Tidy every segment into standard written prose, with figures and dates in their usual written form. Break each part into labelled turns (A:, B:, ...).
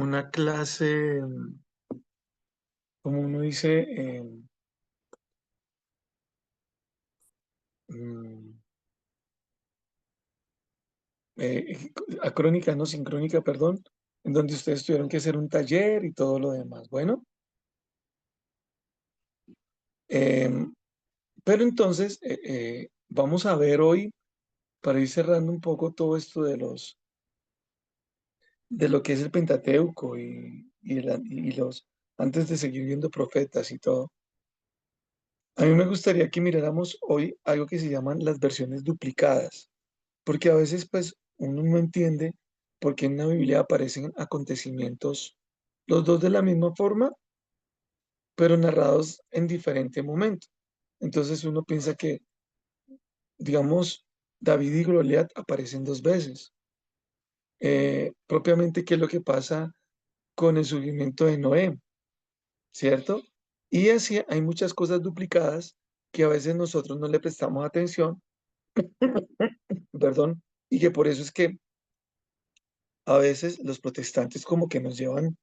A: una clase, como uno dice, mm, acrónica, no sincrónica, perdón, en donde ustedes tuvieron que hacer un taller y todo lo demás. Bueno, em, pero entonces vamos a ver hoy, para ir cerrando un poco todo esto de lo que es el Pentateuco y los, antes de seguir viendo profetas y todo. A mí me gustaría que miráramos hoy algo que se llaman las versiones duplicadas, porque a veces pues uno no entiende por qué en la Biblia aparecen acontecimientos los dos de la misma forma, pero narrados en diferente momento. Entonces uno piensa que, digamos, David y Goliat aparecen dos veces. Propiamente, ¿qué es lo que pasa con el surgimiento de Noé? ¿Cierto? Y así hay muchas cosas duplicadas que a veces nosotros no le prestamos atención, perdón, y que por eso es que a veces los protestantes como que nos llevan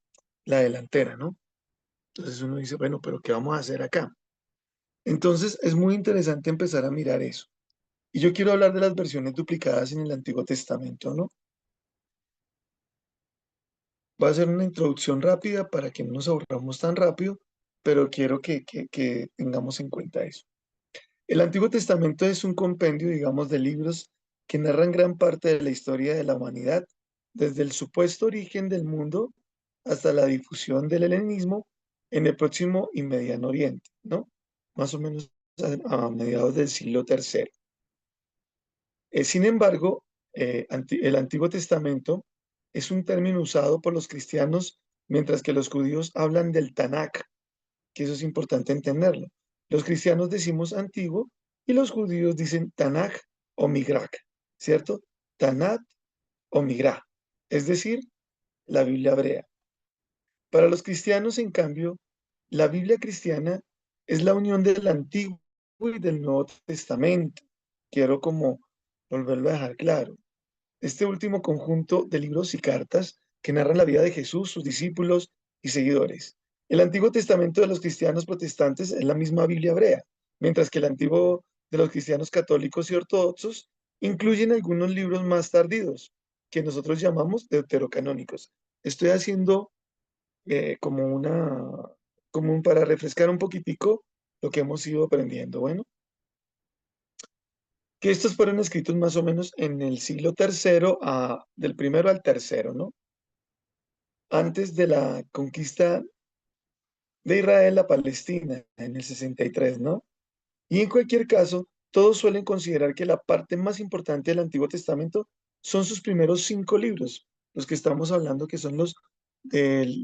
A: la delantera, ¿no? Entonces uno dice, bueno, pero ¿qué vamos a hacer acá? Entonces es muy interesante empezar a mirar eso. Y yo quiero hablar de las versiones duplicadas en el Antiguo Testamento, ¿no? Voy a hacer una introducción rápida para que no nos aburramos tan rápido, pero quiero que tengamos en cuenta eso. El Antiguo Testamento es un compendio, digamos, de libros que narran gran parte de la historia de la humanidad, desde el supuesto origen del mundo hasta la difusión del helenismo en el próximo y mediano oriente, ¿no? Más o menos a mediados del siglo III. Sin embargo, el Antiguo Testamento es un término usado por los cristianos, mientras que los judíos hablan del Tanakh, que eso es importante entenderlo. Los cristianos decimos antiguo y los judíos dicen Tanaj o Migraj, ¿cierto? Tanat o Migraj, es decir, la Biblia hebrea. Para los cristianos, en cambio, la Biblia cristiana es la unión del Antiguo y del Nuevo Testamento. Quiero como volverlo a dejar claro. Este último conjunto de libros y cartas que narran la vida de Jesús, sus discípulos y seguidores. El Antiguo Testamento de los cristianos protestantes es la misma Biblia hebrea, mientras que el Antiguo de los cristianos católicos y ortodoxos incluyen algunos libros más tardíos, que nosotros llamamos deuterocanónicos. Estoy haciendo como para refrescar un poquitico lo que hemos ido aprendiendo. Bueno, que estos fueron escritos más o menos en el siglo tercero, del primero al tercero, ¿no? Antes de la conquista de Israel a Palestina en el 63, ¿no? Y en cualquier caso, todos suelen considerar que la parte más importante del Antiguo Testamento son sus primeros 5 libros, los que estamos hablando que son los ¿qué?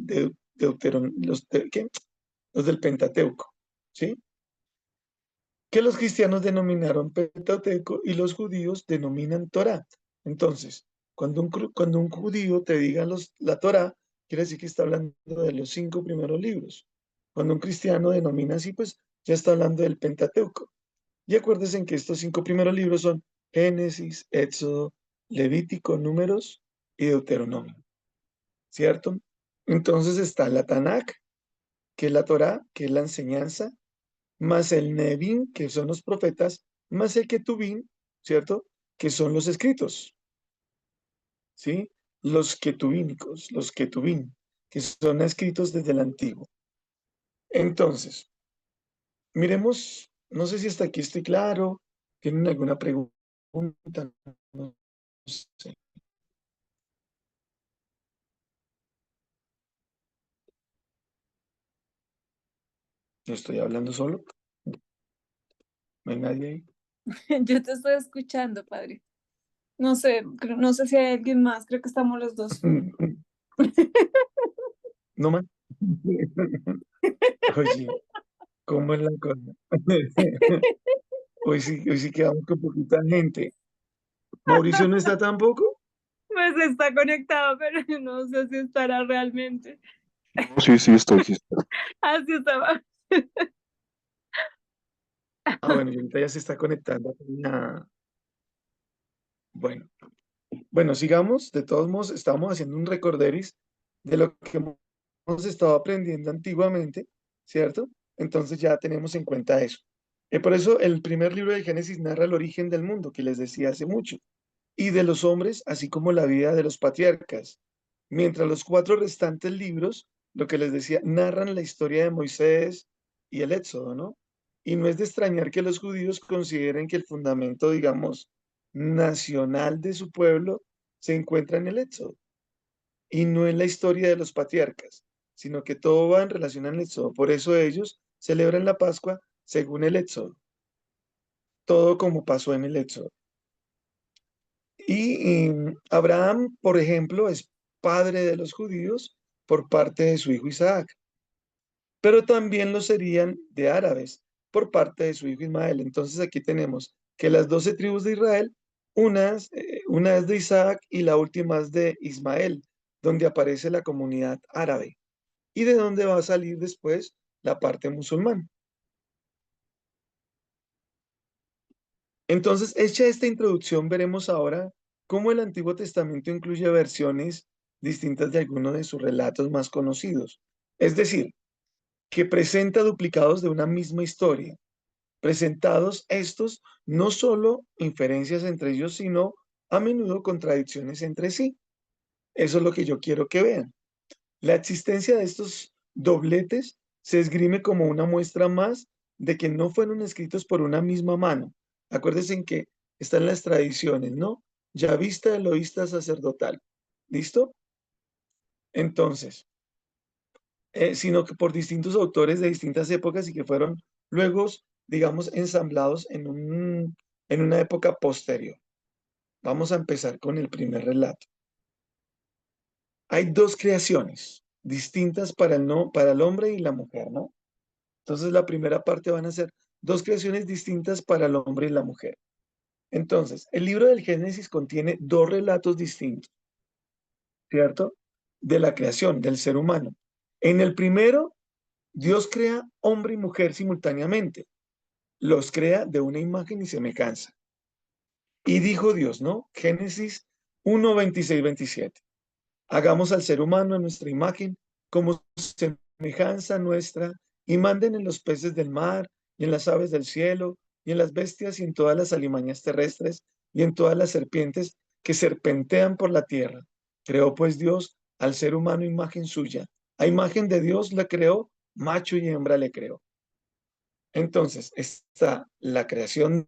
A: Los del Pentateuco, ¿sí? Que los cristianos denominaron Pentateuco y los judíos denominan Torá. Entonces, cuando un judío te diga la Torá, quiere decir que está hablando de los 5 primeros libros. Cuando un cristiano denomina así, pues ya está hablando del Pentateuco. Y acuérdense en que estos 5 primeros libros son Génesis, Éxodo, Levítico, Números y Deuteronomio, ¿cierto? Entonces está la Tanakh, que es la Torá, que es la enseñanza, más el Nevin, que son los profetas, más el Ketuvim, ¿cierto? Que son los escritos, ¿sí? Los Ketuvim, que son escritos desde el antiguo. Entonces, miremos, no sé si hasta aquí estoy claro, ¿tienen alguna pregunta? No sé, no estoy hablando solo, no hay nadie ahí.
B: Yo te estoy escuchando, padre. No sé, no sé si hay alguien más, creo que estamos los dos.
A: No más. Oye, ¿cómo es la cosa? Hoy sí quedamos con poquita gente. ¿Mauricio no está tampoco?
B: Pues está conectado, pero no sé si estará realmente.
C: No, sí, sí estoy, sí estoy.
B: Así estaba.
A: Ah, bueno, y ahorita ya se está conectando. Bueno, bueno, sigamos. De todos modos, estamos haciendo un recorderis de lo que hemos estado aprendiendo antiguamente, ¿cierto? Entonces ya tenemos en cuenta eso. Por eso el primer libro de Génesis narra el origen del mundo, que les decía hace mucho, y de los hombres, así como la vida de los patriarcas. Mientras los cuatro restantes libros, lo que les decía, narran la historia de Moisés y el Éxodo, ¿no? Y no es de extrañar que los judíos consideren que el fundamento, digamos, nacional de su pueblo se encuentra en el Éxodo y no en la historia de los patriarcas, sino que todo va en relación al Éxodo. Por eso ellos celebran la Pascua según el Éxodo, todo como pasó en el Éxodo. Y Abraham, por ejemplo, es padre de los judíos por parte de su hijo Isaac, pero también lo serían de árabes por parte de su hijo Ismael. Entonces aquí tenemos que las 12 tribus de Israel, una es de Isaac y la última es de Ismael, donde aparece la comunidad árabe y de donde va a salir después la parte musulmana. Entonces, hecha esta introducción, veremos ahora cómo el Antiguo Testamento incluye versiones distintas de algunos de sus relatos más conocidos. Es decir, que presenta duplicados de una misma historia. Presentados estos no solo inferencias entre ellos, sino a menudo contradicciones entre sí. Eso es lo que yo quiero que vean. La existencia de estos dobletes se esgrime como una muestra más de que no fueron escritos por una misma mano. Acuérdense en que están las tradiciones, ¿no? Yavista, eloísta, sacerdotal. ¿Listo? Entonces, sino que por distintos autores de distintas épocas y que fueron luego, digamos, ensamblados en una época posterior. Vamos a empezar con el primer relato. Hay dos creaciones distintas para para el hombre y la mujer, ¿no? Entonces, la primera parte van a ser dos creaciones distintas para el hombre y la mujer. Entonces, el libro del Génesis contiene dos relatos distintos, ¿cierto? De la creación del ser humano. En el primero, Dios crea hombre y mujer simultáneamente. Los crea de una imagen y semejanza. Y dijo Dios, ¿no? Génesis 1, 26, 27. Hagamos al ser humano en nuestra imagen, como semejanza nuestra, y manden en los peces del mar, y en las aves del cielo, y en las bestias, y en todas las alimañas terrestres, y en todas las serpientes que serpentean por la tierra. Creó pues Dios al ser humano imagen suya. A imagen de Dios le creó, macho y hembra le creó. Entonces está la creación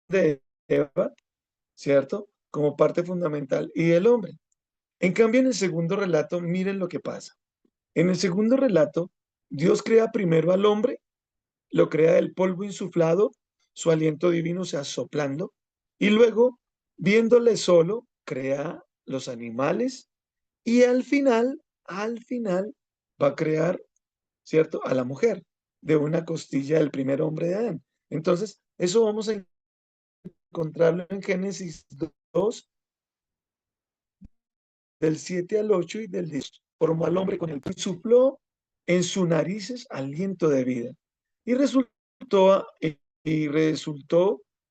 A: de Eva, ¿cierto? Como parte fundamental, y el hombre. En cambio, en el segundo relato, miren lo que pasa. En el segundo relato, Dios crea primero al hombre, lo crea del polvo insuflado, su aliento divino, o sea, soplando, y luego, viéndole solo, crea los animales y al final, va a crear, ¿cierto?, a la mujer de una costilla del primer hombre de Adán. Entonces, eso vamos a encontrarlo en Génesis 2, del 7 al 8 y del 10. Formó al hombre con el que sopló en sus narices aliento de vida. Y resultó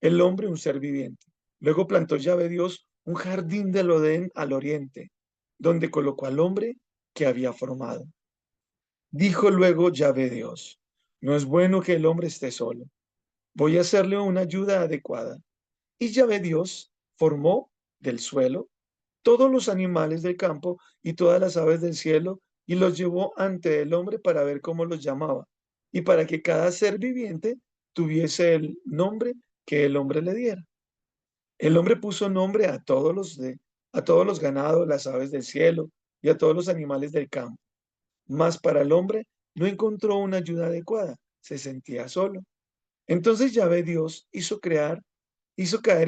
A: el hombre un ser viviente. Luego plantó Yahvé Dios un jardín del Edén al oriente, donde colocó al hombre que había formado. Dijo luego Yahvé Dios, no es bueno que el hombre esté solo. Voy a hacerle una ayuda adecuada. Y Yahvé Dios formó del suelo todos los animales del campo y todas las aves del cielo, y los llevó ante el hombre para ver cómo los llamaba, y para que cada ser viviente tuviese el nombre que el hombre le diera. El hombre puso nombre a todos los ganados, las aves del cielo y a todos los animales del campo. Mas para el hombre no encontró una ayuda adecuada, se sentía solo. Entonces Yahvé Dios hizo caer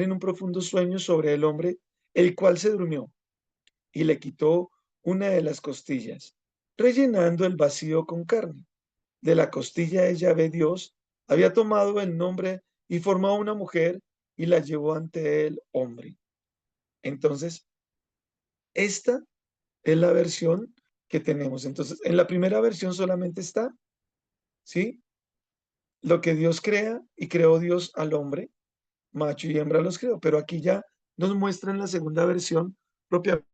A: en un profundo sueño sobre el hombre, el cual se durmió y le quitó una de las costillas, rellenando el vacío con carne. De la costilla de Yahvé Dios había tomado el nombre y formado una mujer y la llevó ante el hombre. Entonces, esta es la versión que tenemos. Entonces, en la primera versión solamente está, ¿sí? Lo que Dios crea y creó Dios al hombre, macho y hembra los creó, pero aquí ya nos muestran la segunda versión propiamente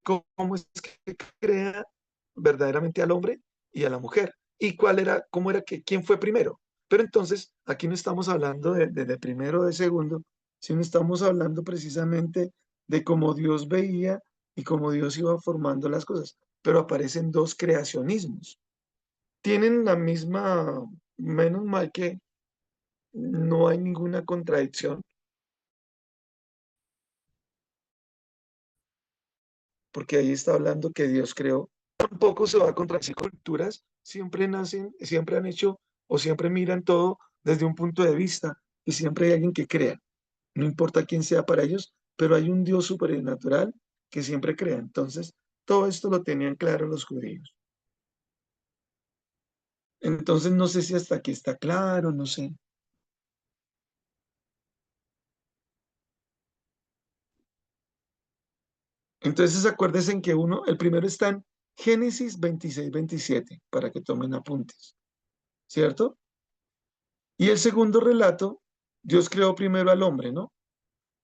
A: cómo es que crea verdaderamente al hombre y a la mujer. Y cuál era, cómo era que, quién fue primero. Pero entonces, aquí no estamos hablando de primero o de segundo, sino estamos hablando precisamente de cómo Dios veía y cómo Dios iba formando las cosas. Pero aparecen dos creacionismos. Tienen la misma, menos mal que no hay ninguna contradicción, porque ahí está hablando que Dios creó. Tampoco se va a contradecir con culturas, siempre nacen, siempre han hecho o siempre miran todo desde un punto de vista y siempre hay alguien que crea. No importa quién sea para ellos, pero hay un Dios supernatural que siempre crea. Entonces, todo esto lo tenían claro los judíos. Entonces, no sé si hasta aquí está claro, no sé. Entonces, acuérdense en que uno, el primero está en Génesis 26-27, para que tomen apuntes, ¿cierto? Y el segundo relato, Dios creó primero al hombre, ¿no?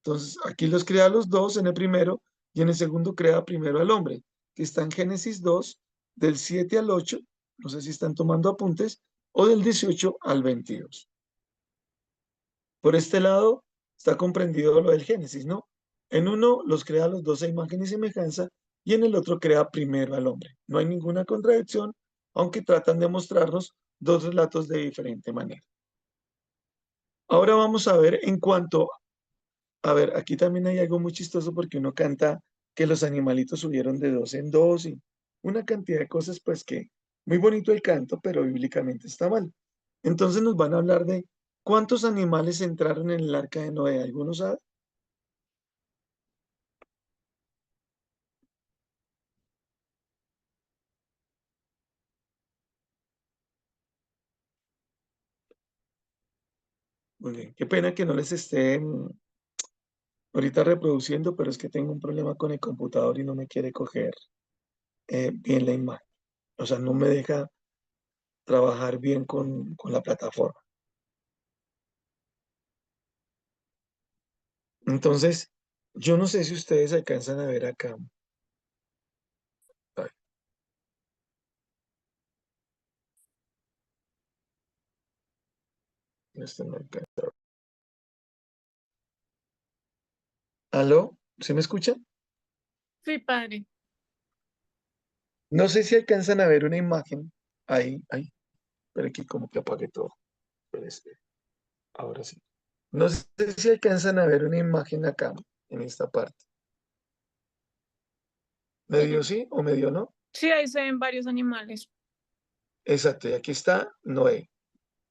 A: Entonces, aquí los crea a los dos en el primero y en el segundo crea primero al hombre, que está en Génesis 2, del 7 al 8, no sé si están tomando apuntes, o del 18 al 22. Por este lado está comprendido lo del Génesis, ¿no? En uno los crea a los dos a imagen y semejanza y en el otro crea primero al hombre. No hay ninguna contradicción, aunque tratan de mostrarnos dos relatos de diferente manera. Ahora vamos a ver en cuanto, a ver, aquí también hay algo muy chistoso porque uno canta que los animalitos subieron de dos en dos y una cantidad de cosas, pues que muy bonito el canto, pero bíblicamente está mal. Entonces nos van a hablar de cuántos animales entraron en el arca de Noé. ¿Algunos saben? Muy bien. Qué pena que no les esté ahorita reproduciendo, pero es que tengo un problema con el computador y no me quiere coger bien la imagen. O sea, no me deja trabajar bien con la plataforma. Entonces, yo no sé si ustedes alcanzan a ver acá. Ay, esto no alcanza. ¿Aló? ¿Se me escucha?
B: Sí, padre.
A: No sé si alcanzan a ver una imagen. Ahí, ahí. Pero aquí como que apague todo. Pero ahora sí. No sé si alcanzan a ver una imagen acá, en esta parte. ¿Medio
B: Mm,
A: sí o medio no?
B: sí, ahí se ven varios animales.
A: Exacto. Y aquí está Noé.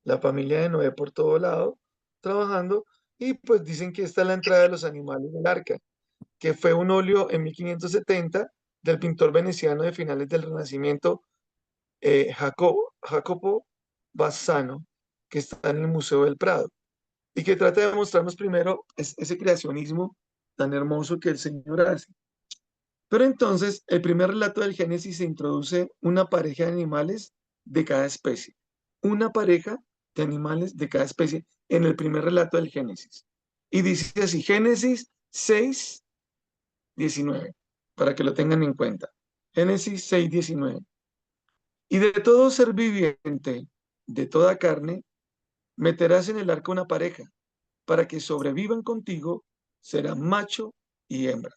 A: La familia de Noé por todo lado, trabajando. Y pues dicen que esta es la entrada de los animales del arca, que fue un óleo en 1570 del pintor veneciano de finales del Renacimiento, Jacopo Bassano, que está en el Museo del Prado, y que trata de mostrarnos primero ese creacionismo tan hermoso que el Señor hace. Pero entonces, el primer relato del Génesis se introduce una pareja de animales de cada especie. Una pareja de animales de cada especie en el primer relato del Génesis. Y dice así, Génesis 6:19, para que lo tengan en cuenta. Génesis 6:19. Y de todo ser viviente, de toda carne, meterás en el arca una pareja, para que sobrevivan contigo, será macho y hembra.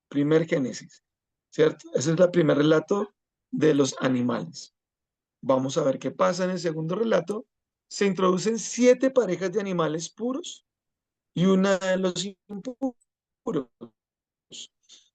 A: Primer Génesis, ¿cierto? Ese es el primer relato de los animales. Vamos a ver qué pasa en el segundo relato. Se introducen 7 parejas de animales puros y una de los impuros.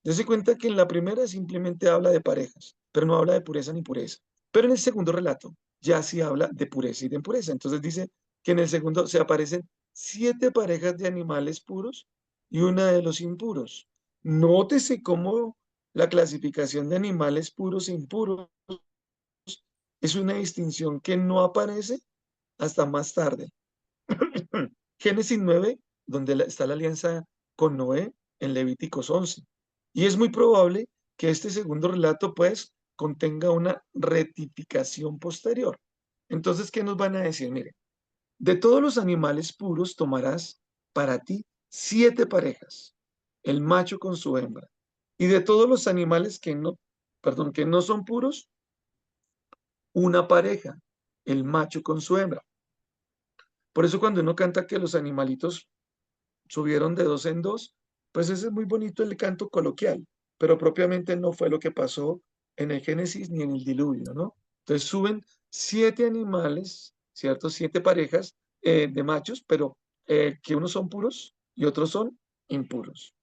A: Dese cuenta que en la primera simplemente habla de parejas, pero no habla de pureza ni impureza. Pero en el segundo relato ya sí habla de pureza y de impureza. Entonces dice que en el segundo se aparecen 7 parejas de animales puros y una de los impuros. Nótese cómo la clasificación de animales puros e impuros es una distinción que no aparece hasta más tarde. Génesis 9, donde está la alianza con Noé, en Levíticos 11. Y es muy probable que este segundo relato, pues, contenga una rectificación posterior. Entonces, ¿qué nos van a decir? Mire, de todos los animales puros tomarás para ti 7 parejas, el macho con su hembra. Y de todos los animales que no, perdón, que no son puros, una pareja, el macho con su hembra. Por eso cuando uno canta que los animalitos subieron de dos en dos, pues ese es muy bonito el canto coloquial, pero propiamente no fue lo que pasó en el Génesis ni en el diluvio, ¿no? Entonces suben 7 animales, ¿cierto? 7 parejas de machos, pero que unos son puros y otros son impuros.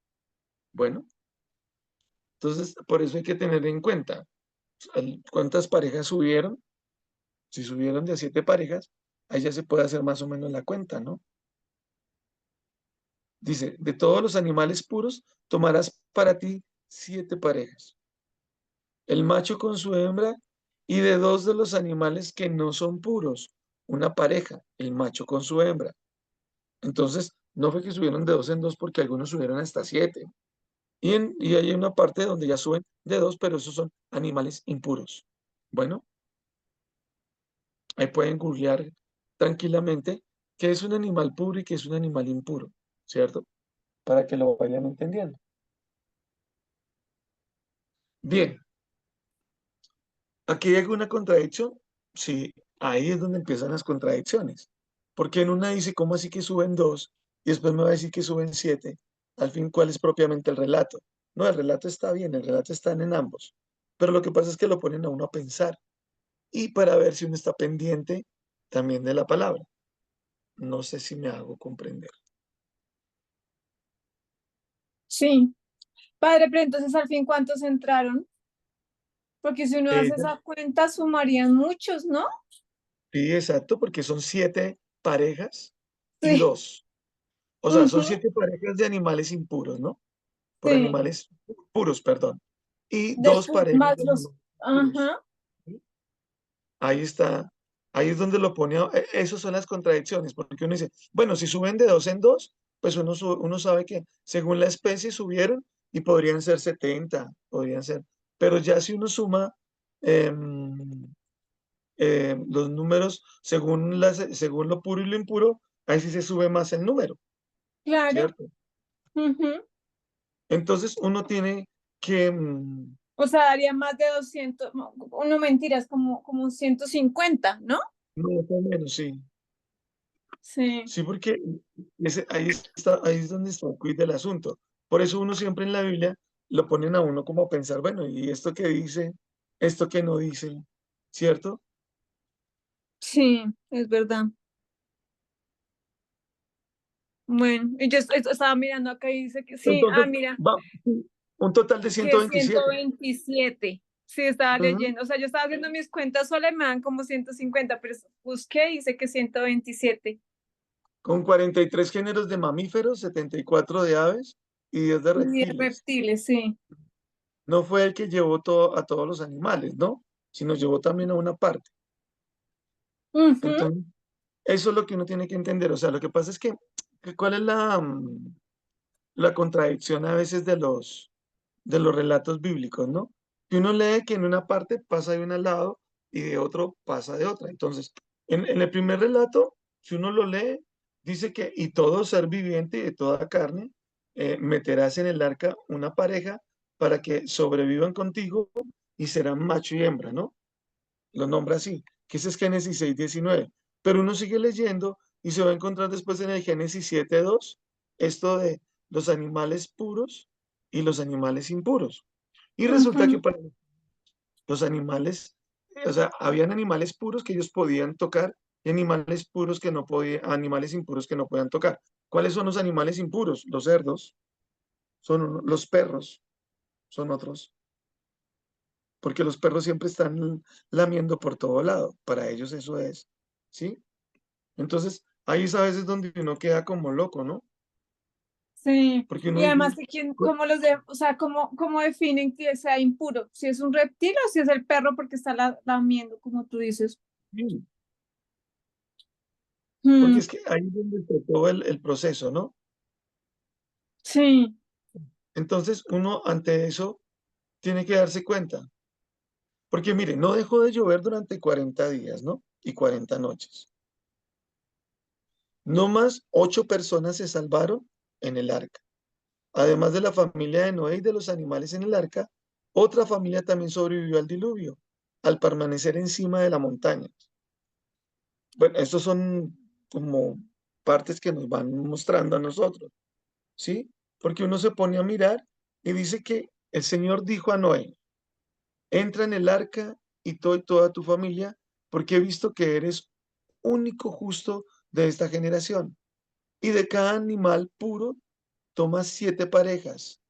A: Bueno, entonces por eso hay que tener en cuenta cuántas parejas subieron. Si subieron de a 7 parejas, ahí ya se puede hacer más o menos la cuenta, ¿no? Dice, de todos los animales puros, tomarás para ti 7 parejas, el macho con su hembra, y de dos de los animales que no son puros, una pareja, el macho con su hembra. Entonces, no fue que subieron de dos en dos porque algunos subieron hasta 7. Y hay una parte donde ya suben de dos, pero esos son animales impuros. Bueno, ahí pueden googlear tranquilamente qué es un animal puro y qué es un animal impuro, ¿cierto? Para que lo vayan entendiendo. Bien, ¿aquí hay alguna contradicción? Sí, ahí es donde empiezan las contradicciones. Porque en una dice, ¿cómo así que suben dos? Y después me va a decir que suben 7. Al fin, ¿cuál es propiamente el relato? No, el relato está bien, el relato está en ambos. Pero lo que pasa es que lo ponen a uno a pensar y para ver si uno está pendiente también de la palabra. No sé si me hago comprender.
B: Sí. Padre, pero entonces al fin, ¿cuántos entraron? Porque si uno hace
A: Ella,
B: esa cuenta, sumarían muchos, ¿no?
A: sí, exacto, porque son 7 parejas y
B: Sí.
A: dos. O sea, son
B: Ujú.
A: 7 parejas de animales impuros, ¿no? Por
B: Sí.
A: animales puros, perdón. Y dos
B: Después
A: parejas
B: más
A: de
B: los.
A: animales puros.
B: Ajá.
A: ¿Sí? Ahí está. Ahí es donde lo pone. Esas son las contradicciones, porque uno dice, bueno, si suben de dos en dos, pues uno sabe que según la especie subieron y podrían ser 70, podrían ser. Pero ya si uno suma em, los números según lo puro y lo impuro, ahí sí se sube más el número,
B: Claro.
A: ¿cierto?
B: Ujú.
A: Entonces uno tiene que,
B: O sea, daría más de 200. No, mentiras, como 150, ¿no?
A: más o menos, sí.
B: Sí.
A: Sí, porque ahí es donde está el quid del asunto. Por eso uno siempre en la Biblia lo ponen a uno como a pensar, bueno, ¿y esto qué dice? ¿Esto qué no dice? ¿Cierto?
B: Sí, es verdad. Bueno, y yo estaba mirando acá y dice que sí. Ah,
A: Entonces,
B: mira,
A: sí, un total de
B: que es
A: 127.
B: 127. Sí, estaba
A: Ujú.
B: leyendo. O sea, yo estaba haciendo mis cuentas sola y me dan como 150, pero busqué y dice que 127.
A: Con 43 géneros de mamíferos, 74 de aves y 10 de
B: Y de
A: reptiles.
B: reptiles, sí.
A: No fue el que llevó a todos los animales, ¿no? Sino llevó también a una parte.
B: Ujú.
A: Entonces, eso es lo que uno tiene que entender. O sea, lo que pasa es que ¿cuál es la contradicción a veces de los relatos bíblicos, ¿no? Que uno lee que en una parte pasa de un lado y de otro pasa de otra. Entonces, en el primer relato, si uno lo lee, dice que y todo ser viviente y de toda carne, meterás en el arca una pareja para que sobrevivan contigo y serán macho y hembra, ¿no? Lo nombra así, que ese es Génesis 6:19. Pero uno sigue leyendo y se va a encontrar después en el Génesis 7:2 esto de los animales puros y los animales impuros. Y resulta que
B: Ujú.
A: para los animales, o sea, habían animales puros que ellos podían tocar y animales puros que no podían, animales impuros que no podían tocar. ¿Cuáles son los animales impuros? Los cerdos, los perros, son otros, porque los perros siempre están lamiendo por todo lado. Para ellos eso es, ¿sí? Entonces, ahí es a veces donde uno queda como loco, ¿no?
B: Sí.
A: Porque uno
B: Y además,
A: dice,
B: ¿cómo o sea, cómo definen que sea impuro? Si es un reptil o si es el perro porque está lamiendo, como tú dices.
A: "Sí", porque
B: Mm,
A: es que ahí es donde está todo el proceso, ¿no?
B: sí.
A: Entonces, uno ante eso tiene que darse cuenta. Porque mire, no dejó de llover durante 40 días, ¿no? Y 40 noches. No más 8 personas se salvaron en el arca. Además de la familia de Noé y de los animales en el arca, otra familia también sobrevivió al diluvio, al permanecer encima de la montaña. Bueno, estos son como partes que nos van mostrando a nosotros, ¿sí? Porque uno se pone a mirar y dice que el Señor dijo a Noé, entra en el arca y toda tu familia, porque he visto que eres único justo de esta generación. Y de cada animal puro toma 7 parejas,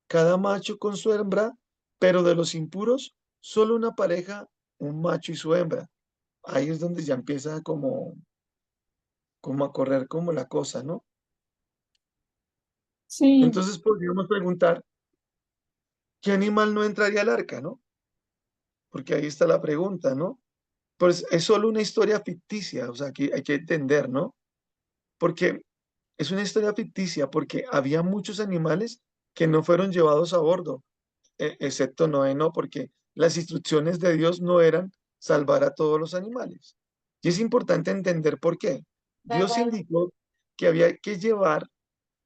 A: cada macho con su hembra, pero de los impuros, solo una pareja, un macho y su hembra. Ahí es donde ya empieza como a correr como la cosa, ¿no?
B: Sí.
A: Entonces podríamos preguntar, ¿qué animal no entraría al arca, no? Porque ahí está la pregunta, ¿no? Pues es solo una historia ficticia, o sea, aquí hay que entender, ¿no? Porque es una historia ficticia, porque había muchos animales que no fueron llevados a bordo, excepto Noé, no, porque las instrucciones de Dios no eran salvar a todos los animales. Y es importante entender por qué. Dios indicó que había que llevar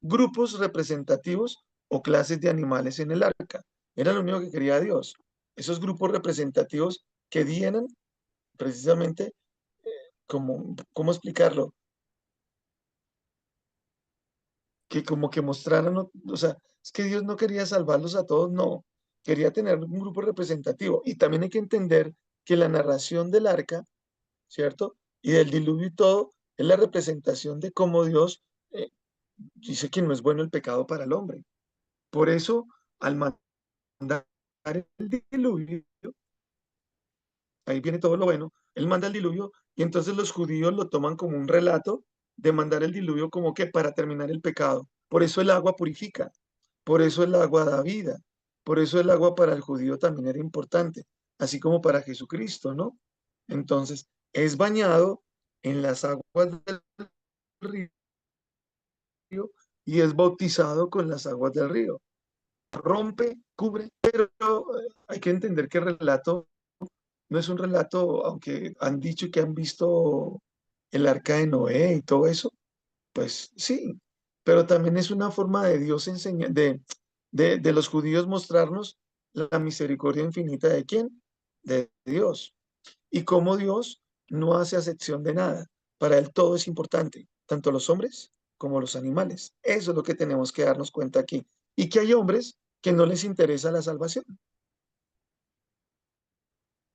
A: grupos representativos o clases de animales en el arca. Era lo único que quería Dios. Esos grupos representativos que dieran precisamente, ¿cómo explicarlo? Que como que mostraran, o sea, es que Dios no quería salvarlos a todos, no, quería tener un grupo representativo. Y también hay que entender que la narración del arca, ¿cierto? Y del diluvio y todo, es la representación de cómo Dios dice que no es bueno el pecado para el hombre. Por eso, al mandar el diluvio, ahí viene todo lo bueno, él manda el diluvio y entonces los judíos lo toman como un relato de mandar el diluvio como que para terminar el pecado. Por eso el agua purifica, por eso el agua da vida, por eso el agua para el judío también era importante, así como para Jesucristo, ¿no? Entonces, es bañado en las aguas del río y es bautizado con las aguas del río. Rompe, cubre, pero hay que entender que el relato no es un relato, aunque han dicho que han visto el arca de Noé y todo eso, pues sí, pero también es una forma de Dios enseñar, de los judíos mostrarnos la misericordia infinita de quién, de Dios, y cómo Dios no hace acepción de nada. Para él todo es importante, tanto los hombres como los animales. Eso es lo que tenemos que darnos cuenta aquí. Y que hay hombres que no les interesa la salvación,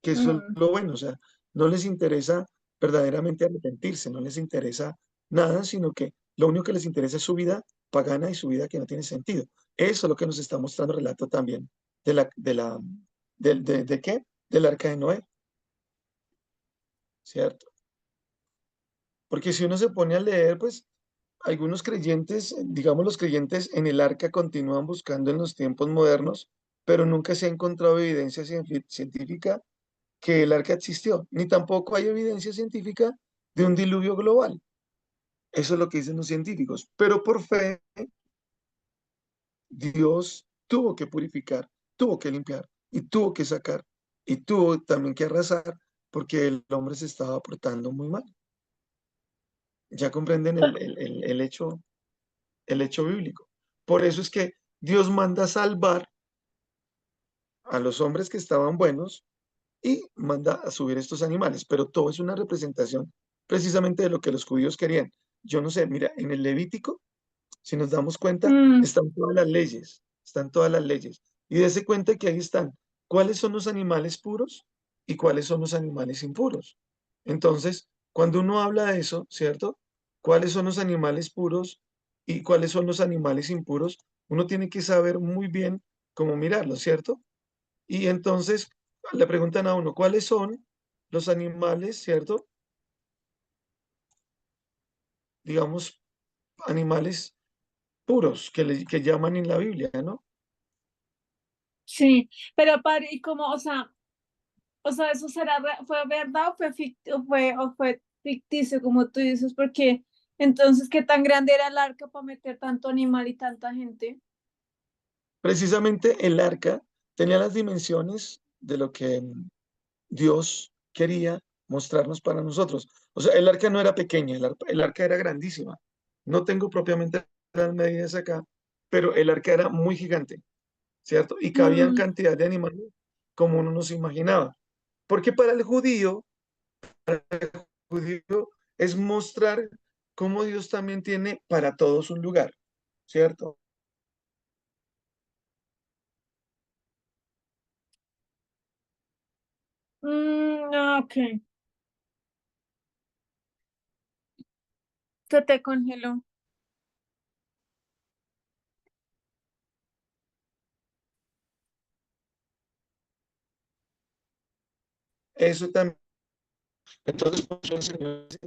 A: que eso es
B: Mm.
A: lo bueno, o sea, no les interesa verdaderamente arrepentirse, no les interesa nada, sino que lo único que les interesa es su vida pagana y su vida que no tiene sentido. Eso es lo que nos está mostrando el relato también ¿de qué? Del arca de Noé, ¿cierto? Porque si uno se pone a leer, pues algunos creyentes, digamos los creyentes en el arca continúan buscando en los tiempos modernos, pero nunca se ha encontrado evidencia científica que el arca existió, ni tampoco hay evidencia científica de un diluvio global. Eso es lo que dicen los científicos. Pero por fe, Dios tuvo que purificar, tuvo que limpiar y tuvo que sacar y tuvo también que arrasar porque el hombre se estaba portando muy mal. Ya comprenden el hecho bíblico. Por eso es que Dios manda salvar a los hombres que estaban buenos y manda a subir estos animales, pero todo es una representación precisamente de lo que los judíos querían. Yo no sé, mira, en el Levítico, si nos damos cuenta,
B: Mm.
A: están todas las leyes, están todas las leyes. Y dése cuenta que ahí están cuáles son los animales puros y cuáles son los animales impuros. Entonces, cuando uno habla de eso, ¿cierto? ¿Cuáles son los animales puros y cuáles son los animales impuros? Uno tiene que saber muy bien cómo mirarlos, ¿cierto? Y entonces le preguntan a uno, ¿cuáles son los animales, cierto? Digamos, animales puros que llaman en la Biblia, ¿no?
B: Sí, pero y como, o sea, eso fue verdad o fue, o fue ficticio, como tú dices, porque entonces, ¿qué tan grande era el arca para meter tanto animal y tanta gente?
A: Precisamente el arca tenía las dimensiones de lo que Dios quería mostrarnos para nosotros. O sea, el arca no era pequeña, el arca era grandísima. No tengo propiamente las medidas acá, pero el arca era muy gigante, ¿cierto? Y cabían
B: Mm,
A: cantidad de animales como uno no se imaginaba. Porque para el judío es mostrar cómo Dios también tiene para todos un lugar, ¿cierto?
B: ok, se te congeló.
A: Eso también. Entonces, pues, son señales.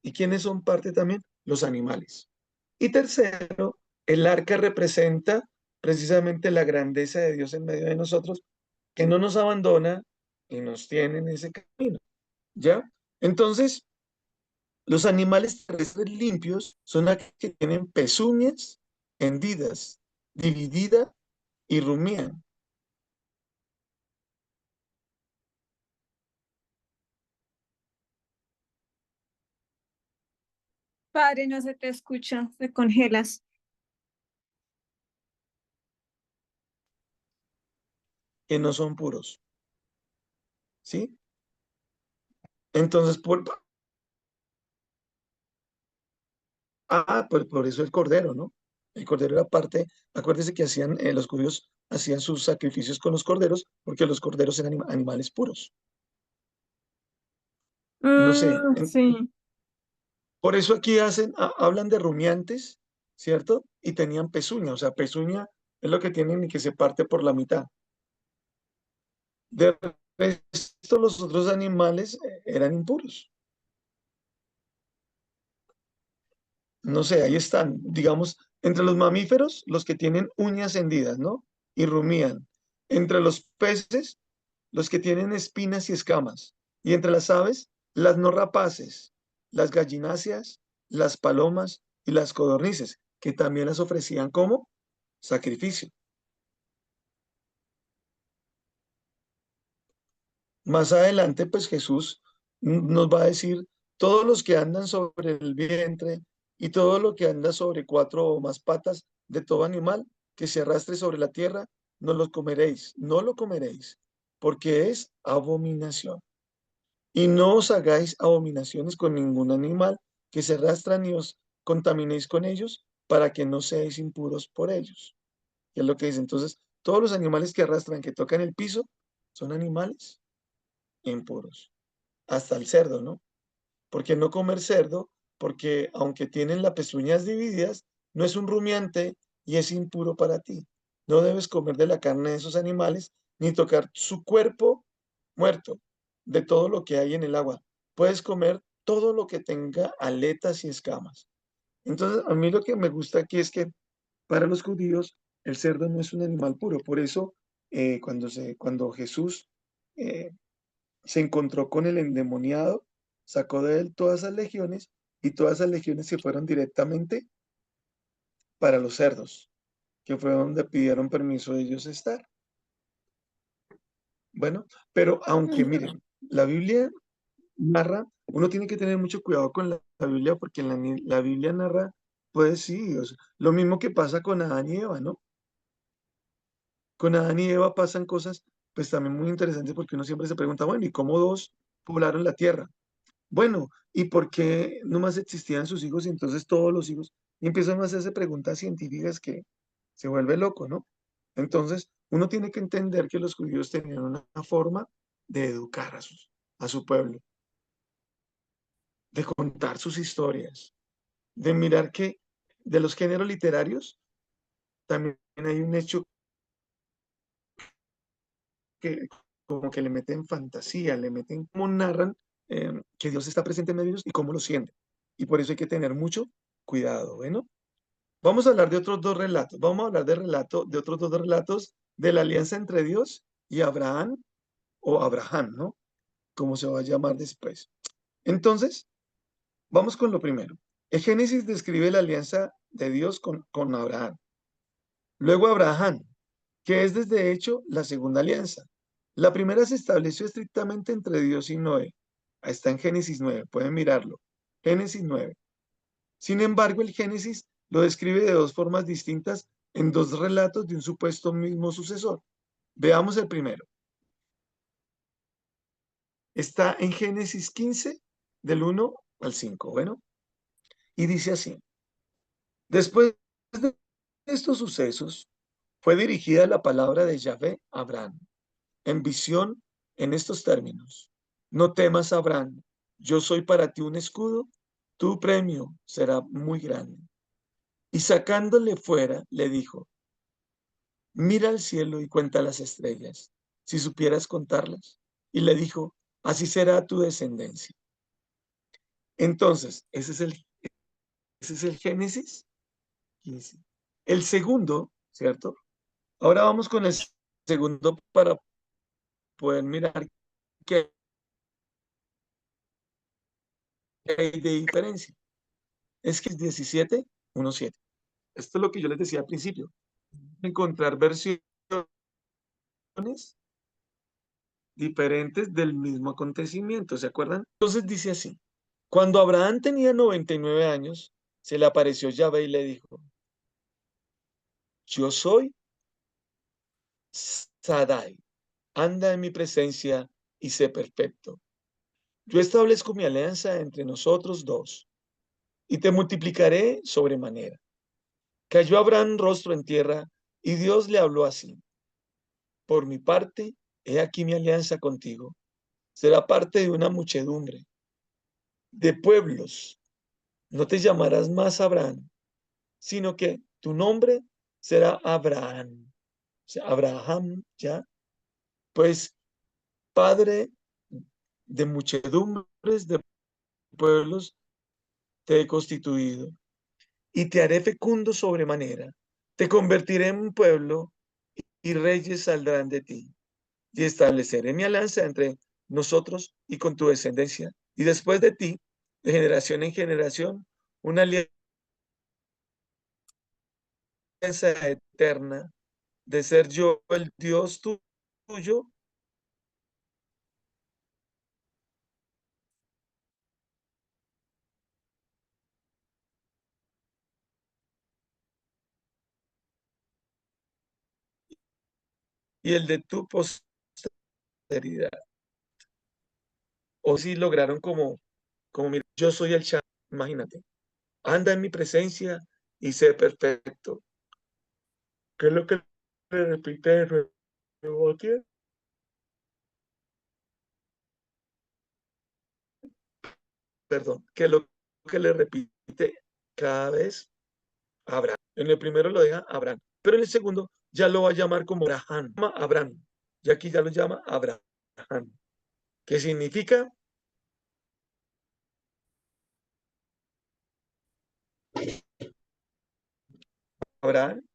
A: ¿Y quiénes son parte también? Los animales. Y tercero, el arca representa precisamente la grandeza de Dios en medio de nosotros, que no nos abandona y nos tiene en ese camino, ¿ya? Entonces, los animales terrestres limpios son aquellos que tienen pezuñas hendidas, dividida y rumían.
B: Padre, no se te escucha, te congelas.
A: Que no son puros, ¿sí? Entonces, pues por eso el cordero, ¿no? El cordero era parte, acuérdese que hacían, los judíos hacían sus sacrificios con los corderos, porque los corderos eran animales puros. No sé,
B: Sí,
A: por eso aquí hablan de rumiantes, ¿cierto? Y tenían pezuña, o sea, pezuña es lo que tienen y que se parte por la mitad. De resto, los otros animales eran impuros. No sé, ahí están, digamos, entre los mamíferos, los que tienen uñas hendidas, ¿no? Y rumían. Entre los peces, los que tienen espinas y escamas. Y entre las aves, las no rapaces, las gallináceas, las palomas y las codornices, que también las ofrecían como sacrificio. Más adelante, pues Jesús nos va a decir, todos los que andan sobre el vientre y todo lo que anda sobre cuatro o más patas de todo animal que se arrastre sobre la tierra, no lo comeréis, no lo comeréis, porque es abominación. Y no os hagáis abominaciones con ningún animal que se arrastra ni os contaminéis con ellos, para que no seáis impuros por ellos. Y es lo que dice. Entonces, todos los animales que arrastran, que tocan el piso, son animales impuros. Hasta el cerdo, ¿no? ¿Por qué no comer cerdo? Porque aunque tienen las pezuñas divididas, no es un rumiante y es impuro para ti. No debes comer de la carne de esos animales, ni tocar su cuerpo muerto, de todo lo que hay en el agua. Puedes comer todo lo que tenga aletas y escamas. Entonces, a mí lo que me gusta aquí es que para los judíos el cerdo no es un animal puro. Por eso, cuando Jesús eh, se encontró con el endemoniado, sacó de él todas esas legiones y todas esas legiones se fueron directamente para los cerdos, que fue donde pidieron permiso de ellos estar. Bueno, pero aunque
B: mm,
A: miren, la Biblia narra, uno tiene que tener mucho cuidado con la Biblia porque la Biblia narra, pues sí, o sea, lo mismo que pasa con Adán y Eva, ¿no? Con Adán y Eva pasan cosas, pues también muy interesantes porque uno siempre se pregunta, bueno, ¿y cómo dos poblaron la tierra? Bueno, ¿y por qué nomás existían sus hijos y entonces todos los hijos? Y empiezan a hacerse preguntas científicas que se vuelve loco, ¿no? Entonces, uno tiene que entender que los judíos tenían una forma de educar a su pueblo, de contar sus historias, de mirar que de los géneros literarios también hay un hecho que como que le meten fantasía, le meten cómo narran que Dios está presente en medio de ellos y cómo lo sienten. Y por eso hay que tener mucho cuidado, ¿bueno? Vamos a hablar de otros dos relatos. Vamos a hablar de otros dos relatos de la alianza entre Dios y Abraham o Abraham, ¿no? Como se va a llamar después. Entonces, vamos con lo primero. El Génesis describe la alianza de Dios con Abraham. Luego Abraham, que es desde hecho la segunda alianza. La primera se estableció estrictamente entre Dios y Noé. Ahí está en Génesis 9, pueden mirarlo. Génesis 9. Sin embargo, el Génesis lo describe de dos formas distintas en dos relatos de un supuesto mismo sucesor. Veamos el primero. Está en Génesis 15, del 1 al 5. Bueno, y dice así. Después de estos sucesos, fue dirigida la palabra de Yahvé a Abraham, en visión en estos términos. No temas, Abraham, yo soy para ti un escudo, tu premio será muy grande. Y sacándole fuera, le dijo, mira al cielo y cuenta las estrellas, si supieras contarlas. Y le dijo, así será tu descendencia. Entonces, ese es el Génesis 15. El segundo, ¿cierto? Ahora vamos con el segundo para poder mirar qué hay de diferencia. Es que es 17, 1, 7. Esto es lo que yo les decía al principio. Encontrar versiones diferentes del mismo acontecimiento, ¿se acuerdan? Entonces dice así, cuando Abraham tenía 99 años, se le apareció Yahvé y le dijo, yo soy Sadai, anda en mi presencia y sé perfecto. Yo establezco mi alianza entre nosotros dos y te multiplicaré sobremanera. Cayó Abraham rostro en tierra y Dios le habló así. Por mi parte, he aquí mi alianza contigo. Será parte de una muchedumbre de pueblos. No te llamarás más Abraham, sino que tu nombre será Abraham. O sea, Abraham, ya, pues padre de muchedumbres de pueblos te he constituido y te haré fecundo sobremanera. Te convertiré en un pueblo y reyes saldrán de ti. Y estableceré mi alianza entre nosotros y con tu descendencia. Y después de ti, de generación en generación, una alianza eterna de ser yo el Dios tuyo y el de tu posteridad. O si lograron como mira, yo soy el Shah, imagínate, anda en mi presencia y sé perfecto. ¿Qué es lo que le repite de nuevo aquí? Perdón, ¿qué es lo que le repite cada vez a Abraham? En el primero lo deja Abraham, pero en el segundo ya lo va a llamar como Abraham, Abraham, y aquí ya lo llama Abraham, que significa Abraham.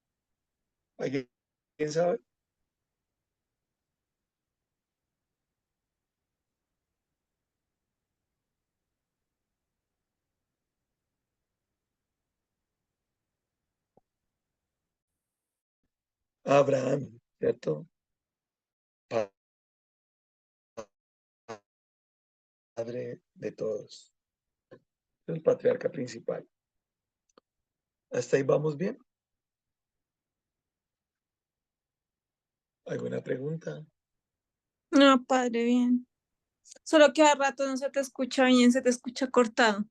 A: ¿Alguien sabe? Abraham, ¿cierto? Padre de todos, el patriarca principal. ¿Hasta ahí vamos bien? ¿Alguna pregunta?
B: No, padre, bien. Solo que a rato no se te escucha bien, se te escucha cortado.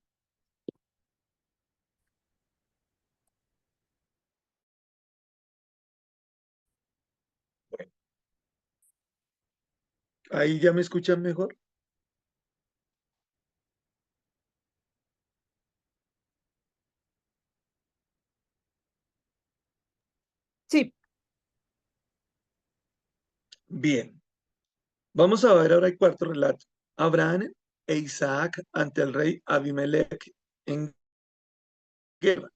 A: Bueno, ahí ya me escuchan mejor.
B: Sí.
A: Bien, vamos a ver ahora el cuarto relato. Abraham e Isaac ante el rey Abimelech en guerra.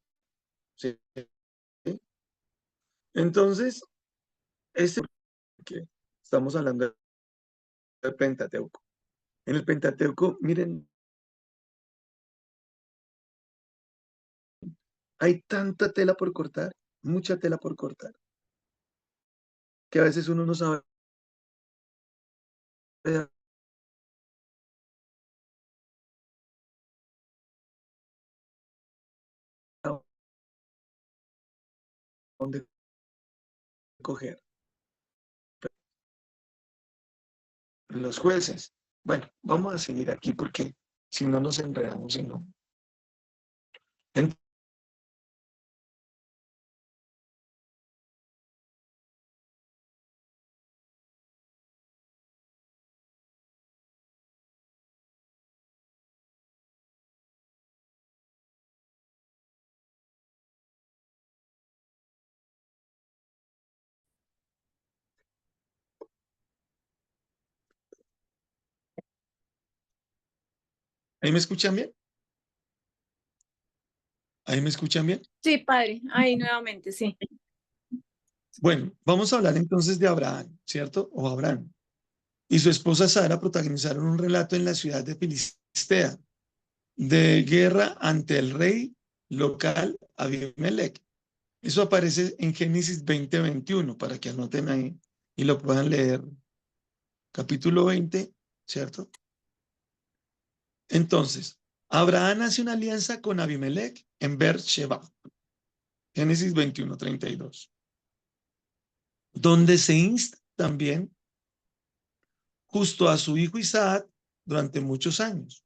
A: ¿Sí? Entonces, este que estamos hablando del Pentateuco. En el Pentateuco, miren, hay tanta tela por cortar, mucha tela por cortar, que a veces uno no sabe dónde coger. Los jueces. Bueno, vamos a seguir aquí porque si no nos enredamos y no. ¿Ahí me escuchan bien? ¿Ahí me escuchan bien?
B: Sí, padre, ahí nuevamente, sí.
A: Bueno, vamos a hablar entonces de Abraham, ¿cierto? O Abraham. Y su esposa Sara protagonizaron un relato en la ciudad de Filistea, de guerra ante el rey local Abimelech. Eso aparece en Génesis 20:21, para que anoten ahí y lo puedan leer. Capítulo 20, ¿cierto? Entonces, Abraham hace una alianza con Abimelech en Beer-sheba, Génesis 21:32, donde se insta también justo a su hijo Isaac durante muchos años,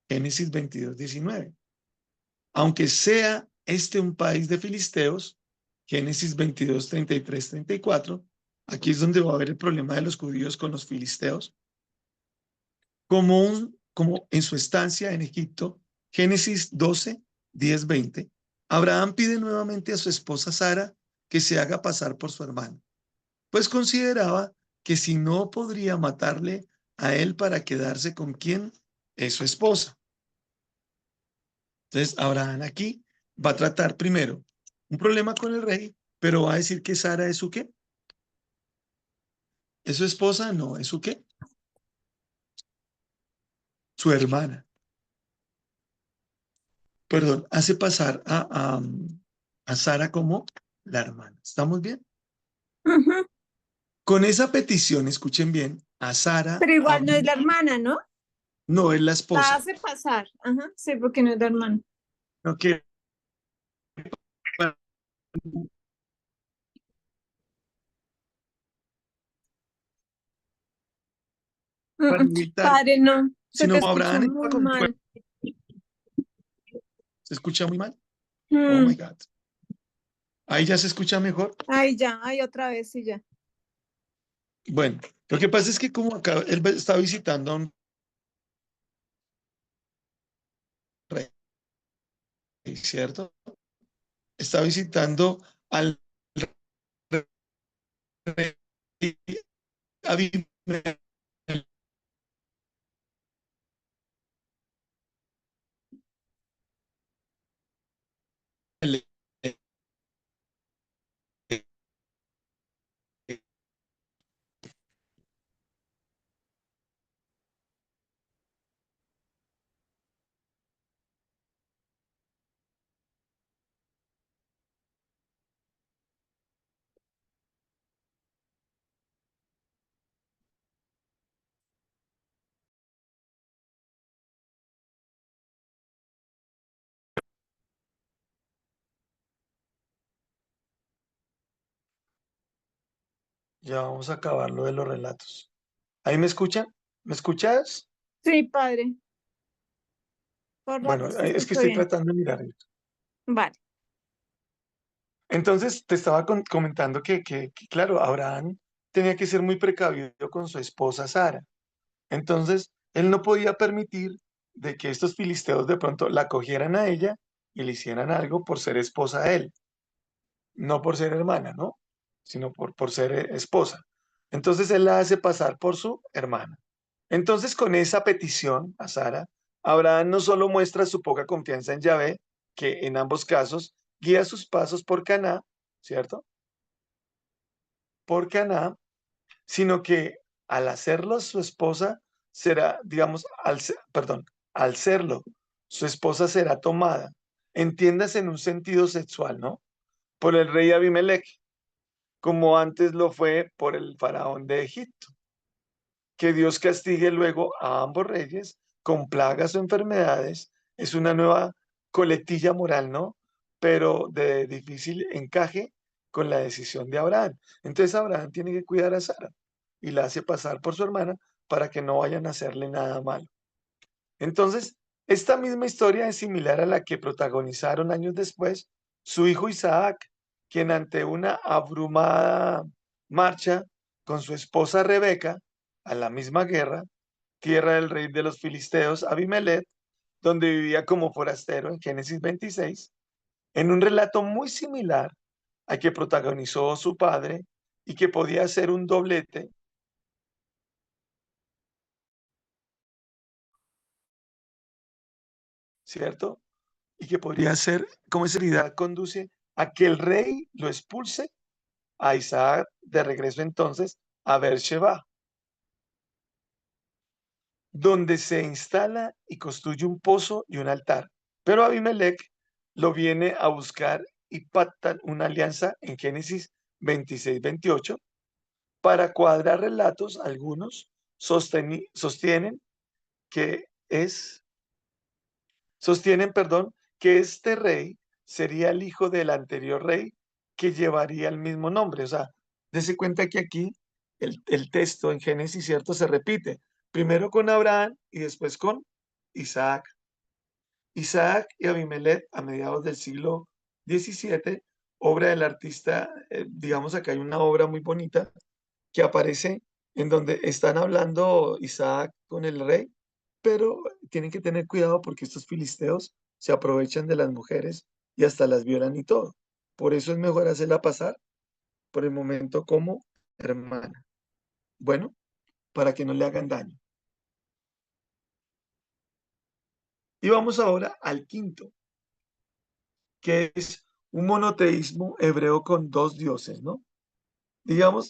A: Génesis 22:19. Aunque sea este un país de filisteos, Génesis 22:33-34, aquí es donde va a haber el problema de los judíos con los filisteos, como en su estancia en Egipto, Génesis 12:10-20, Abraham pide nuevamente a su esposa Sara que se haga pasar por su hermana, pues consideraba que si no podría matarle a él para quedarse con quien es su esposa. Entonces, Abraham aquí va a tratar primero un problema con el rey, pero va a decir que Sara es su qué. ¿Es su esposa? No, ¿es su qué? Su hermana. Perdón, hace pasar a Sara como la hermana. ¿Estamos bien?
B: Ujú.
A: Con esa petición, escuchen bien, a Sara
B: Pero igual no es la hermana, ¿no?
A: no es la
B: La
A: esposa.
B: hace pasar. Ajá, sí, porque no es la hermana.
A: No quiere para evitar,
B: Padre, no, se te
A: sino
B: escucha
A: Abraham estaba
B: muy
A: con
B: mal.
A: ¿Se escucha muy mal? Oh my
B: Mm,
A: God. Ahí ya se escucha mejor.
B: Ay, ya, ay, otra vez, sí, ya.
A: Bueno, lo que pasa es que como acá él está visitando a un rey, ¿cierto? Está visitando al rey Abimelech. Ya vamos a acabar lo de los relatos. ¿Ahí me escuchan? ¿Me escuchas?
B: Sí, padre, por
A: Bueno,
B: rato se
A: es que
B: escucha
A: estoy
B: bien.
A: tratando de mirar esto.
B: Vale.
A: Entonces, te estaba comentando que, claro, Abraham tenía que ser muy precavido con su esposa Sara. Entonces, él no podía permitir de que estos filisteos de pronto la cogieran a ella y le hicieran algo por ser esposa a él, no por ser hermana, ¿no? Sino por ser esposa. Entonces, él la hace pasar por su hermana. Entonces, con esa petición a Sara, Abraham no solo muestra su poca confianza en Yahvé, que en ambos casos guía sus pasos por Canaán, ¿cierto? Por Canaán, sino que al hacerlo su esposa será, digamos, perdón, al serlo, su esposa será tomada, entiéndase en un sentido sexual, ¿no? Por el rey Abimelech, como antes lo fue por el faraón de Egipto. Que Dios castigue luego a ambos reyes con plagas o enfermedades es una nueva coletilla moral, ¿no? Pero de difícil encaje con la decisión de Abraham. Entonces Abraham tiene que cuidar a Sara y la hace pasar por su hermana para que no vayan a hacerle nada malo. Entonces, esta misma historia es similar a la que protagonizaron años después su hijo Isaac, quien ante una abrumada marcha con su esposa Rebeca a la misma guerra, tierra del rey de los filisteos, Abimelech, donde vivía como forastero en Génesis 26, en un relato muy similar al que protagonizó su padre y que podía ser un doblete, ¿cierto? Y que podría ser como esa realidad conduce a que el rey lo expulse a Isaac de regreso entonces a Beersheba, donde se instala y construye un pozo y un altar. Pero Abimelech lo viene a buscar y pactan una alianza en Génesis 26-28 para cuadrar relatos. Algunos sostienen que es, sostienen, perdón, que este rey sería el hijo del anterior rey que llevaría el mismo nombre. O sea, dése cuenta que aquí el texto en Génesis, ¿cierto? Se repite. Primero con Abraham y después con Isaac. Isaac y Abimelech a mediados del siglo XVII, obra del artista, digamos acá hay una obra muy bonita que aparece en donde están hablando Isaac con el rey, pero tienen que tener cuidado porque estos filisteos se aprovechan de las mujeres y hasta las violan y todo. Por eso es mejor hacerla pasar por el momento como hermana. Bueno, para que no le hagan daño. Y vamos ahora al quinto, que es un monoteísmo hebreo con dos dioses, ¿no? Digamos,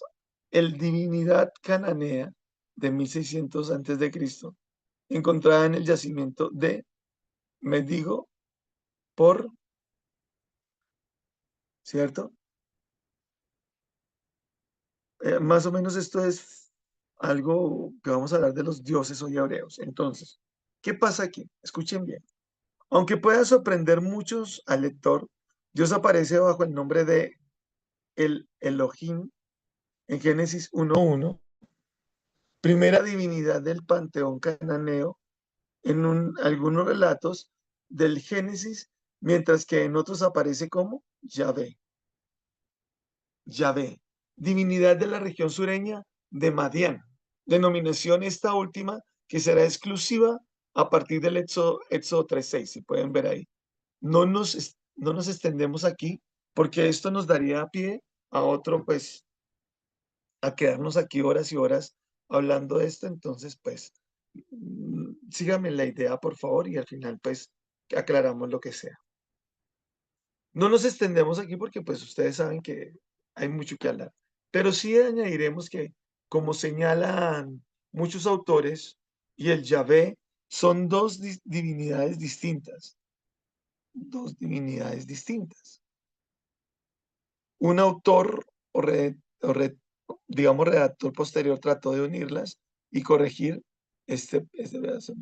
A: el divinidad cananea de 1600 antes de Cristo, encontrada en el yacimiento de Medigo por, ¿cierto? Más o menos esto es algo que vamos a hablar de los dioses hoy hebreos. Entonces, ¿qué pasa aquí? Escuchen bien. Aunque pueda sorprender muchos al lector, Dios aparece bajo el nombre de el Elohim en Génesis 1:1, primera divinidad del panteón cananeo en algunos relatos del Génesis, mientras que en otros aparece como Yahvé. Yahvé, divinidad de la región sureña de Madián, denominación esta última que será exclusiva a partir del Éxodo 3:6, si pueden ver ahí. No nos extendemos aquí porque esto nos daría pie a otro, pues, a quedarnos aquí horas y horas hablando de esto. Entonces, pues, síganme la idea, por favor, y al final, pues, aclaramos lo que sea. No nos extendemos aquí porque, pues, ustedes saben que hay mucho que hablar, pero sí añadiremos que, como señalan muchos autores, y el Yahvé son divinidades distintas, dos divinidades distintas. Un autor o, digamos, redactor posterior trató de unirlas y corregir este pedazo.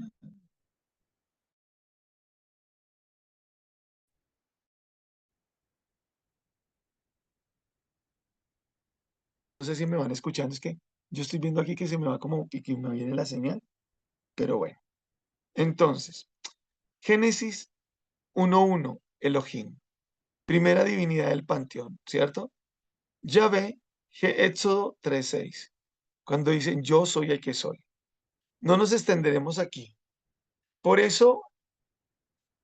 A: No sé si me van escuchando, es que yo estoy viendo aquí que se me va como que me viene la señal, pero bueno. Entonces, Génesis 1:1, Elohim, primera divinidad del panteón, ¿cierto? Yahvé, Éxodo 3:6, cuando dicen yo soy el que soy. No nos extenderemos aquí. Por eso,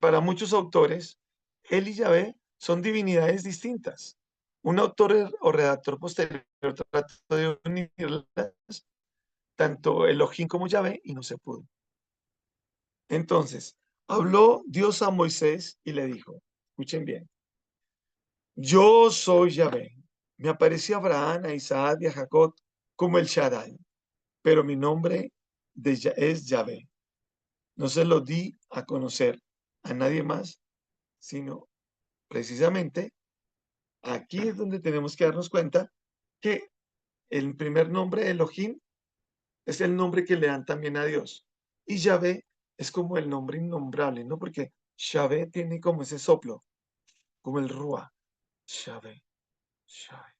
A: para muchos autores, él y Yahvé son divinidades distintas. Un autor o redactor posterior trató de unirlas, tanto Elohim como Yahvé, y no se pudo. Entonces, habló Dios a Moisés y le dijo, escuchen bien, yo soy Yahvé. Me apareció a Abraham, a Isaac y a Jacob como el Shaddai, pero mi nombre es Yahvé. No se lo di a conocer a nadie más, sino precisamente aquí es donde tenemos que darnos cuenta que el primer nombre, Elohim, es el nombre que le dan también a Dios. Y Yahvé es como el nombre innombrable, ¿no? Porque Yahvé tiene como ese soplo, como el Ruah, Yahvé. Shai.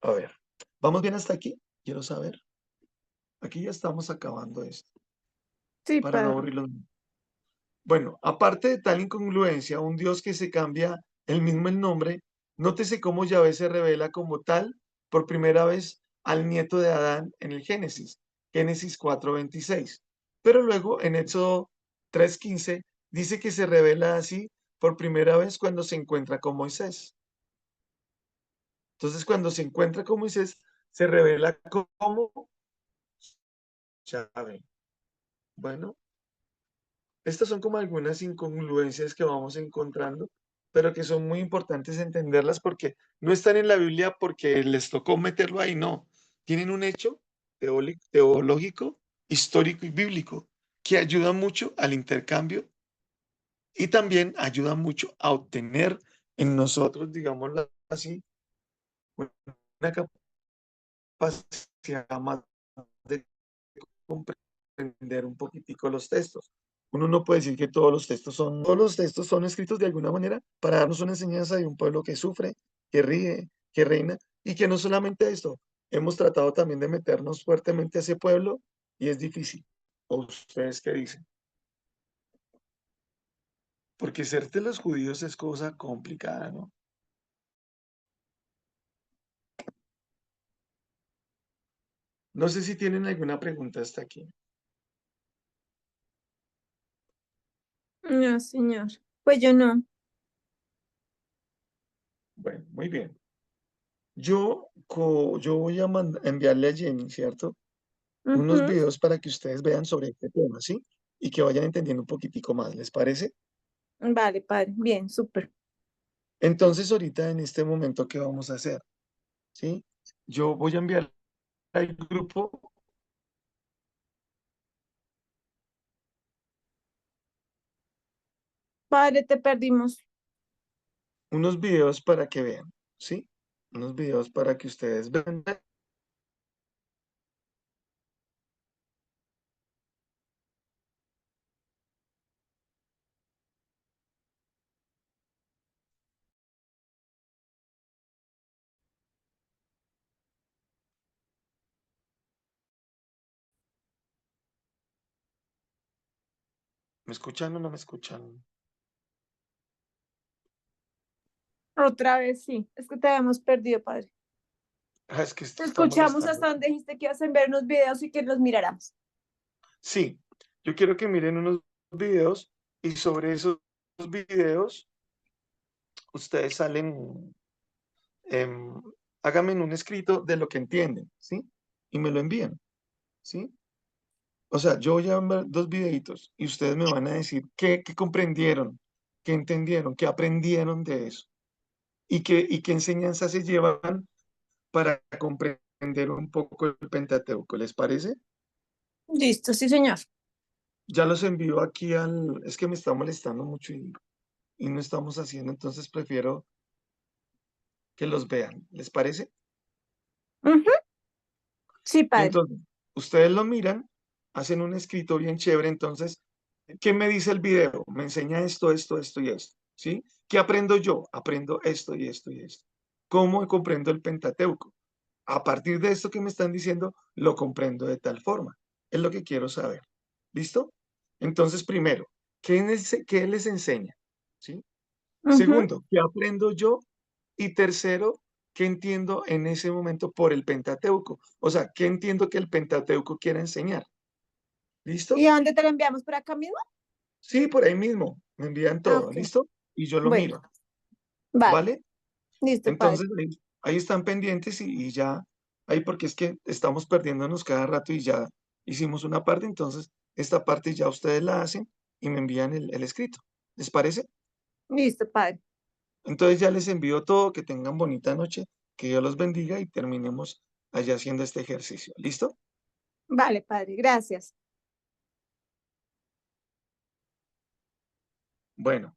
A: A ver, ¿vamos bien hasta aquí? Quiero saber. Aquí ya estamos acabando esto,
B: Sí,
A: para no
B: padre.
A: aburrirlos. Bueno, aparte de tal incongruencia, un Dios que se cambia el mismo el nombre, nótese cómo Yahvé se revela como tal por primera vez al nieto de Adán en el Génesis 4:26. Pero luego en Éxodo 3:15 dice que se revela así por primera vez cuando se encuentra con Moisés. Entonces, cuando se encuentra con Moisés, se revela como Yahvé. Bueno, estas son como algunas incongruencias que vamos encontrando, pero que son muy importantes entenderlas porque no están en la Biblia porque les tocó meterlo ahí, no. Tienen un hecho teológico, histórico y bíblico que ayuda mucho al intercambio y también ayuda mucho a obtener en nosotros, digámoslo así, una capacidad más de comprender un poquitico los textos. Uno no puede decir que todos los textos son escritos de alguna manera para darnos una enseñanza de un pueblo que sufre, que ríe, que reina, y que no solamente esto, hemos tratado también de meternos fuertemente a ese pueblo y es difícil. ¿O ustedes qué dicen? Porque ser de los judíos es cosa complicada, ¿no? No sé si tienen alguna pregunta hasta aquí.
B: No, señor. Pues yo no.
A: Bueno, muy bien. Yo voy a enviarle a Jenny, ¿cierto? Unos
B: Ujú.
A: videos para que ustedes vean sobre este tema, ¿sí? Y que vayan entendiendo un poquitico más, ¿les parece?
B: Vale, padre. Bien, súper.
A: Entonces, ahorita en este momento, ¿qué vamos a hacer? ¿Sí? Yo voy a enviar al grupo
B: Padre, te perdimos.
A: unos videos para que vean, ¿sí? Unos videos para que ustedes vean, ¿me escuchan o no me escuchan?
B: Otra vez, sí. Es que te habíamos perdido, padre.
A: Es que
B: Te
A: estamos
B: escuchamos
A: estando.
B: hasta donde dijiste que ibas a enviar unos videos y que los miráramos.
A: Sí, yo quiero que miren unos videos y sobre esos videos ustedes salen, em, háganme un escrito de lo que entienden, ¿sí? Y me lo envían, ¿sí? O sea, yo voy a ver dos videitos y ustedes me van a decir qué comprendieron, qué entendieron, qué aprendieron de eso y qué enseñanzas se llevan para comprender un poco el Pentateuco. ¿Les parece?
B: Listo, sí, señor.
A: Ya los envío aquí es que me está molestando mucho y no estamos haciendo, entonces prefiero que los vean. ¿Les parece?
B: Ujú. Sí, padre.
A: Entonces, ustedes lo miran, hacen un escrito bien chévere, entonces, ¿qué me dice el video? Me enseña esto, esto, esto y esto, ¿sí? ¿Qué aprendo yo? Aprendo esto y esto y esto. ¿Cómo comprendo el Pentateuco? A partir de esto que me están diciendo, lo comprendo de tal forma. Es lo que quiero saber. ¿Listo? Entonces, primero, ¿qué les enseña? ¿Sí?
B: Ujú.
A: Segundo, ¿qué aprendo yo? Y tercero, ¿qué entiendo en ese momento por el Pentateuco? O sea, ¿qué entiendo que el Pentateuco quiere enseñar?
B: ¿Y
A: ¿Listo?
B: a dónde te lo enviamos? ¿Por acá mismo?
A: Sí, por ahí mismo. Me envían
B: Ah,
A: todo,
B: ok.
A: ¿listo? Y yo lo
B: Bueno,
A: miro,
B: vale.
A: ¿vale?
B: Listo, padre.
A: Entonces, ahí están pendientes y ya, ahí porque es que estamos perdiéndonos cada rato y ya hicimos una parte, entonces esta parte ya ustedes la hacen y me envían el escrito. ¿Les parece?
B: Listo, padre.
A: Entonces ya les envío todo, que tengan bonita noche, que Dios los bendiga y terminemos allá haciendo este ejercicio. ¿Listo?
B: Vale, padre. Gracias.
A: Bueno.